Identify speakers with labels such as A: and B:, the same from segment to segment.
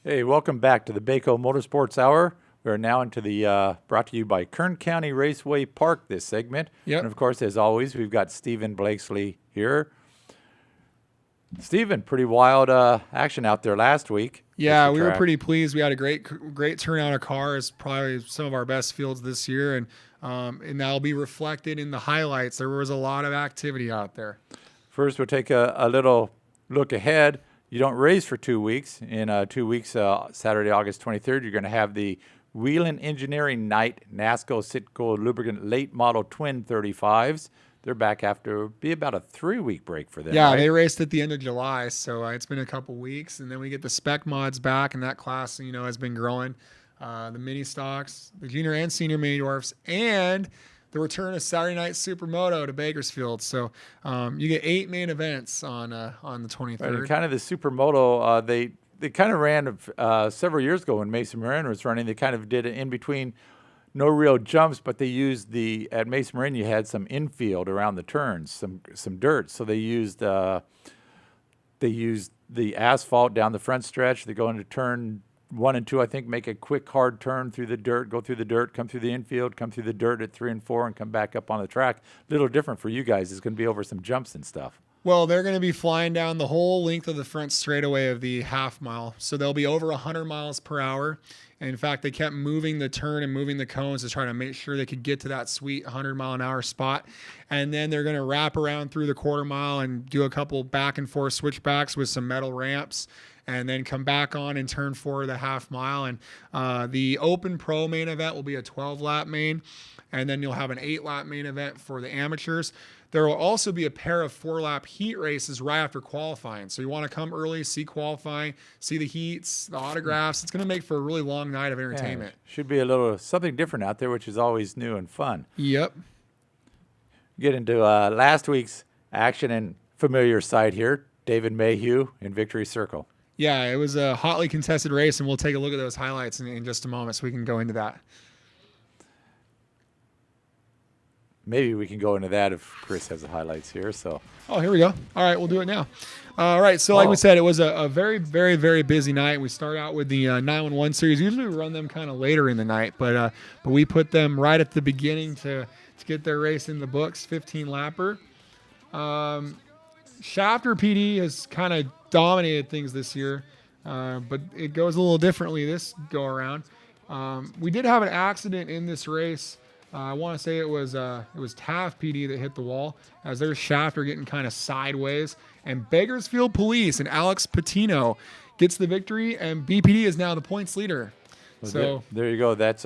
A: Hey, welcome back to the Bako Motorsports Hour. We are now into the brought to you by Kern County Raceway Park, this segment.
B: Yep.
A: And of course, as always, we've got Stephen Blakesley here. Stephen, pretty wild action out there last week.
B: Yeah, we were pretty pleased. We had a great turnout of cars, probably some of our best fields this year, and that'll be reflected in the highlights. There was a lot of activity out there.
A: First, we'll take a little look ahead. You don't race for 2 weeks. In 2 weeks, Saturday, August 23rd, you're going to have the Wheeling Engineering Night NASCO Citgo Lubricant Late Model Twin 35s. They're back after be about a 3-week break for them.
B: Yeah,
A: right?
B: They raced at the end of July, so it's been a couple weeks, and then we get the spec mods back, and that class, has been growing. The mini stocks, the junior and senior mini dwarfs, and the return of Saturday Night Supermoto to Bakersfield. So you get 8 main events on the 23rd.
A: Right, and kind of the Supermoto, they kind of ran several years ago when Mason Marin was running. They kind of did it in between. No real jumps, but they used at Mesa Marin you had some infield around the turns, some dirt. So they used the asphalt down the front stretch. They go into turn 1 and 2, I think, make a quick hard turn through the dirt, go through the dirt, come through the infield, come through the dirt at 3 and 4, and come back up on the track. A little different for you guys. It's going to be over some jumps and stuff.
B: Well, they're going to be flying down the whole length of the front straightaway of the half mile. So they'll be over 100 miles per hour. And in fact, they kept moving the turn and moving the cones to try to make sure they could get to that sweet 100-mile-an-hour spot. And then they're going to wrap around through the quarter mile and do a couple back and forth switchbacks with some metal ramps, and then come back on in turn 4 of the half mile. And the Open Pro main event will be a 12-lap main. And then you'll have an 8-lap main event for the amateurs. There will also be a pair of 4-lap heat races right after qualifying. So you want to come early, see qualifying, see the heats, the autographs. It's going to make for a really long night of entertainment.
A: Yeah, should be a little something different out there, which is always new and fun.
B: Yep.
A: Get into last week's action and familiar side here. David Mayhew in Victory Circle.
B: Yeah, it was a hotly contested race, and we'll take a look at those highlights in just a moment so we can go into that.
A: Maybe we can go into that if Chris has the highlights here. So.
B: Oh, here we go. All right, we'll do it now. All right, so like we said, it was a very, very, very busy night. We start out with the 911 series. Usually we run them kind of later in the night, but we put them right at the beginning to get their race in the books, 15-lapper. Shafter PD has kind of dominated things this year, but it goes a little differently this go-around. We did have an accident in this race. I want to say it was Taft PD that hit the wall as their shafter getting kind of sideways. And Bakersfield Police and Alex Patino gets the victory, and BPD is now the points leader.
A: Well,
B: so
A: there you go. That's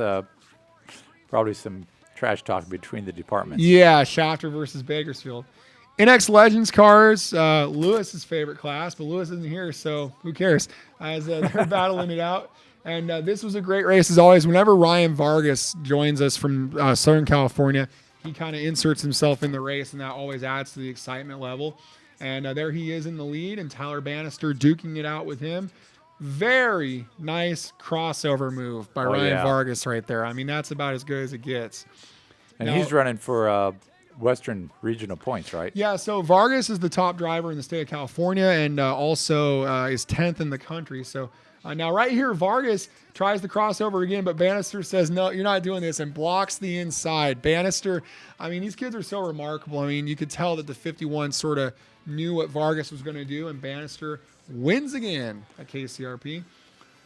A: probably some trash talk between the departments.
B: Yeah, Shafter versus Bakersfield. INEX Legends cars, Lewis's favorite class, but Lewis isn't here, so who cares? As they're battling it out. And this was a great race, as always. Whenever Ryan Vargas joins us from Southern California, he kind of inserts himself in the race, and that always adds to the excitement level. And there he is in the lead, and Tyler Bannister duking it out with him. Very nice crossover move by Ryan Vargas right there. I mean, that's about as good as it gets.
A: And now, he's running for Western Regional points, right?
B: Yeah, so Vargas is the top driver in the state of California and also is 10th in the country. So now right here, Vargas tries the crossover again, but Bannister says, no, you're not doing this, and blocks the inside. Bannister, I mean, these kids are so remarkable. I mean, you could tell that the 51 sort of knew what Vargas was going to do, and Bannister wins again at KCRP.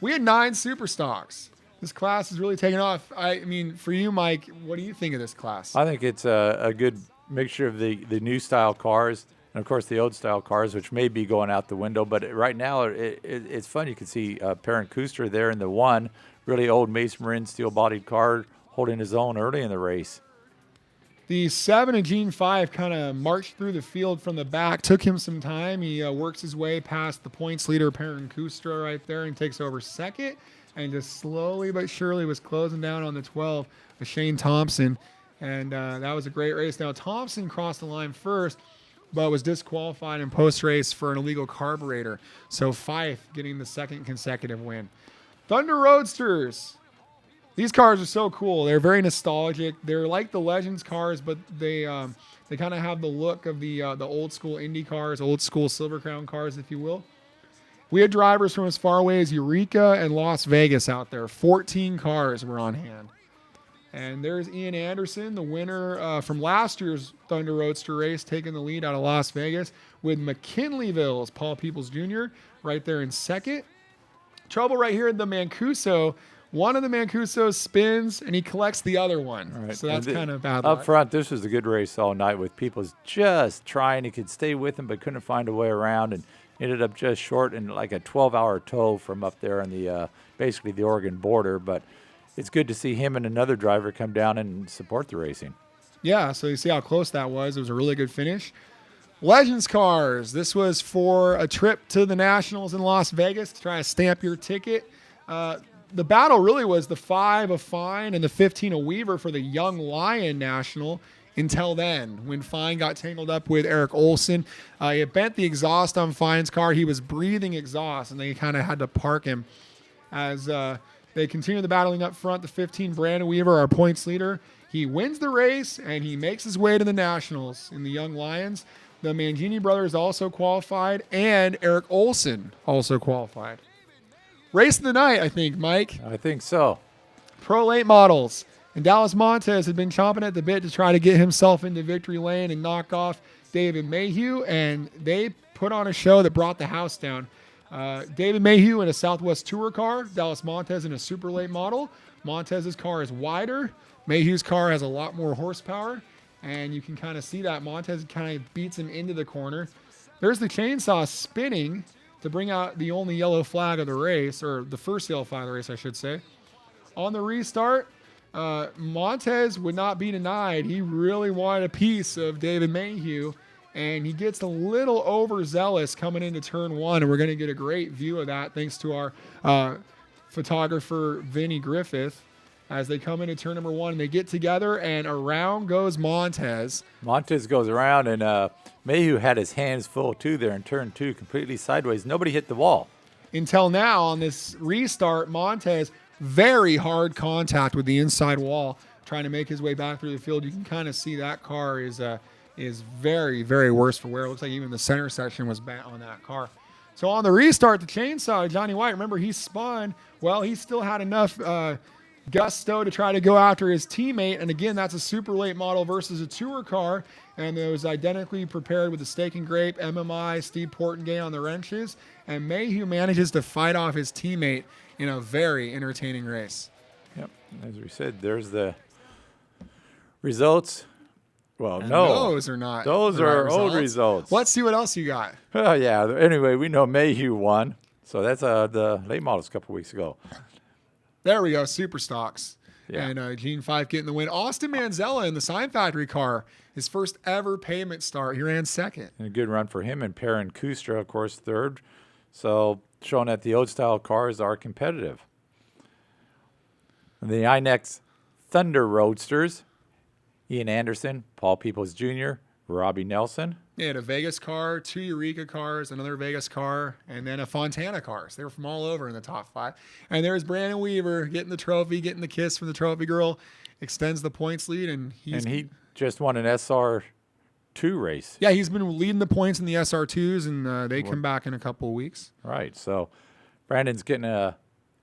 B: We had 9 super stocks. This class is really taking off. I mean, for you, Mike, what do you think of this class?
A: I think it's a good mixture of the new style cars and, of course, the old style cars, which may be going out the window. But right now, it's fun. You can see Perrin Kuster there in the 1, really old Mason Marin steel-bodied car holding his own early in the race.
B: The 7 and Gene 5 kind of marched through the field from the back. Took him some time. He works his way past the points leader, Perrin Kuster, right there, and takes over second. And just slowly but surely was closing down on the 12 with Shane Thompson. And that was a great race. Now, Thompson crossed the line first, but was disqualified in post-race for an illegal carburetor. So Fife getting the second consecutive win. Thunder Roadsters. These cars are so cool. They're very nostalgic. They're like the Legends cars, but they kind of have the look of the old school Indy cars, old school Silver Crown cars, if you will. We had drivers from as far away as Eureka and Las Vegas out there. 14 cars were on hand. And there's Ian Anderson, the winner from last year's Thunder Roadster race, taking the lead out of Las Vegas, with McKinleyville's Paul Peoples Jr. right there in second. Trouble right here in the Mancuso. One of the Mancusos spins, and he collects the other one.
A: Right.
B: So that's kind of bad
A: Up
B: luck.
A: front, this was a good race all night with Peoples just trying. He could stay with him, but couldn't find a way around, and ended up just short in like a 12-hour tow from up there on the basically the Oregon border. But it's good to see him and another driver come down and support the racing.
B: Yeah, so you see how close that was. It was a really good finish. Legends Cars. This was for a trip to the Nationals in Las Vegas to try to stamp your ticket. The battle really was the 5 of Fine and the 15 of Weaver for the Young Lion National until then, when Fine got tangled up with Eric Olson. It bent the exhaust on Fine's car. He was breathing exhaust, and they kind of had to park him. As they continue the battling up front, the 15, Brandon Weaver, our points leader, he wins the race, and he makes his way to the Nationals in the Young Lions. The Mangini brothers also qualified, and Eric Olson also qualified. Race of the night, I think, Mike.
A: I think so.
B: Pro late models. And Dallas Montez had been chomping at the bit to try to get himself into victory lane and knock off David Mayhew, and they put on a show that brought the house down. David Mayhew in a Southwest Tour car, Dallas Montez in a super late model. Montez's car is wider. Mayhew's car has a lot more horsepower, and you can kind of see that Montez kind of beats him into the corner. There's the chainsaw spinning to bring out the only yellow flag of the race, or the first yellow flag of the race, I should say. On the restart, Montez would not be denied. He really wanted a piece of David Mayhew, and he gets a little overzealous coming into turn one, and we're going to get a great view of that thanks to our photographer, Vinny Griffith, as they come into turn number one, and they get together, and around goes Montez.
A: Montez goes around, and Mayhew had his hands full, too, there in turn two, completely sideways. Nobody hit the wall.
B: Until now, on this restart, Montez, very hard contact with the inside wall, trying to make his way back through the field. You can kind of see that car is very, very worse for wear. It looks like even the center section was bent on that car. So on the restart, the chainsaw, Johnny White, remember he spun. Well, he still had enough gusto to try to go after his teammate. And again, that's a super late model versus a tour car. And it was identically prepared with the steak and grape, MMI, Steve Portengay on the wrenches. And Mayhew manages to fight off his teammate in a very entertaining race.
A: Yep, as we said, there's the results. Well,
B: And
A: no.
B: those are not.
A: Those
B: the right
A: are old results.
B: Let's see what else you got.
A: Oh, yeah. Anyway, we know Mayhew won. So that's the late models a couple weeks ago.
B: There we go, super stocks.
A: Yeah.
B: And Gene 5 getting the win. Austin Manzella in the Sign Factory car, his first ever payment start. He ran second.
A: And a good run for him. And Perrin Kustra, of course, third. So showing that the old-style cars are competitive. The INEX Thunder Roadsters, Ian Anderson, Paul Peoples Jr., Robbie Nelson.
B: They had a Vegas car, 2 Eureka cars, another Vegas car, and then a Fontana car. So they were from all over in the top 5. And there's Brandon Weaver getting the trophy, getting the kiss from the trophy girl, extends the points lead, and
A: he just won an SR2 race.
B: Yeah, he's been leading the points in the SR2s, and they come back in a couple of weeks.
A: Right. So Brandon's getting a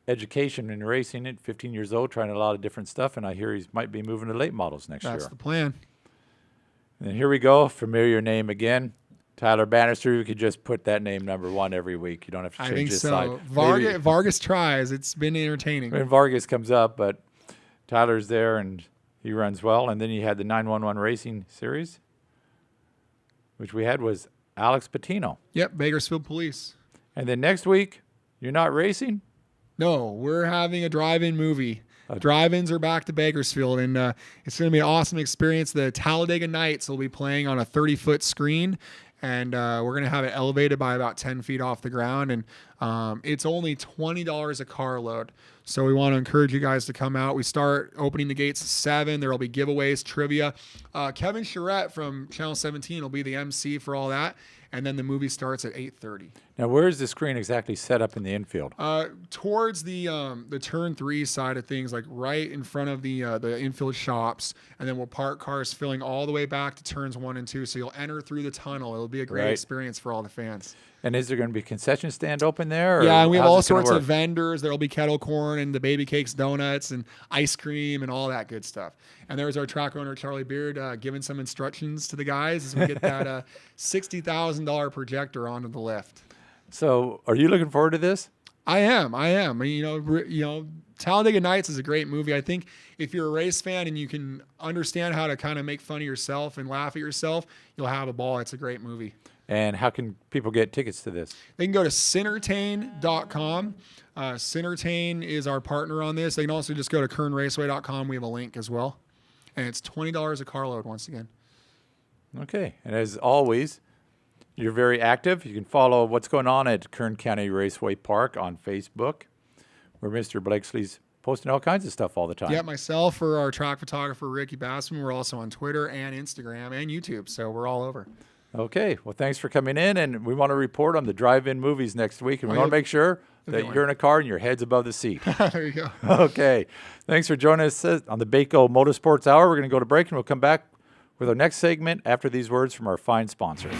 A: education in racing at 15 years old, trying a lot of different stuff, and I hear he might be moving to late models next year.
B: That's the plan.
A: And here we go. Familiar name again. Tyler Bannister. You could just put that name number one every week. You don't have to change
B: I think
A: his
B: so.
A: side.
B: Vargas tries. It's been entertaining.
A: When Vargas comes up, but Tyler's there and he runs well. And then you had the 911 Racing Series, which we had was Alex Patino.
B: Yep, Bakersfield Police.
A: And then next week, you're not racing?
B: No, we're having a drive-in movie. Drive-ins are back to Bakersfield, and it's going to be an awesome experience. The Talladega Nights will be playing on a 30-foot screen, and we're going to have it elevated by about 10 feet off the ground, and it's only $20 a car load. So we want to encourage you guys to come out. We start opening the gates at 7. There will be giveaways, trivia. Kevin Charette from Channel 17 will be the MC for all that. and then the movie starts at 8:30.
A: Now, where is the screen exactly set up in the infield?
B: Towards the turn 3 side of things, like right in front of the infield shops, and then we'll park cars filling all the way back to turns 1 and 2. So you'll enter through the tunnel. It'll be a great experience for all the fans.
A: And is there going to be a concession stand open there?
B: Yeah, and we have all sorts of vendors. There'll be kettle corn and the baby cakes, donuts, and ice cream, and all that good stuff. And there's our track owner, Charlie Beard, giving some instructions to the guys as we get that $60,000 projector onto the lift.
A: So, are you looking forward to this?
B: I am. You know, Talladega Nights is a great movie. I think if you're a race fan and you can understand how to kind of make fun of yourself and laugh at yourself, you'll have a ball. It's a great movie.
A: And how can people get tickets to this?
B: They can go to Cinertain.com. Cinertain is our partner on this. They can also just go to KernRaceway.com. We have a link as well. And it's $20 a carload once again.
A: Okay. And as always, you're very active. You can follow what's going on at Kern County Raceway Park on Facebook, where Mr. Blakesley's posting all kinds of stuff all the time.
B: Yeah, myself or our track photographer, Ricky Bassman. We're also on Twitter and Instagram and YouTube, so we're all over.
A: Okay. Well, thanks for coming in, and we want to report on the drive-in movies next week, and we want to make sure that you're in a car and your head's above the seat.
B: There you go.
A: Okay. Thanks for joining us on the Bako Motorsports Hour. We're going to go to break, and we'll come back with our next segment after these words from our fine sponsors.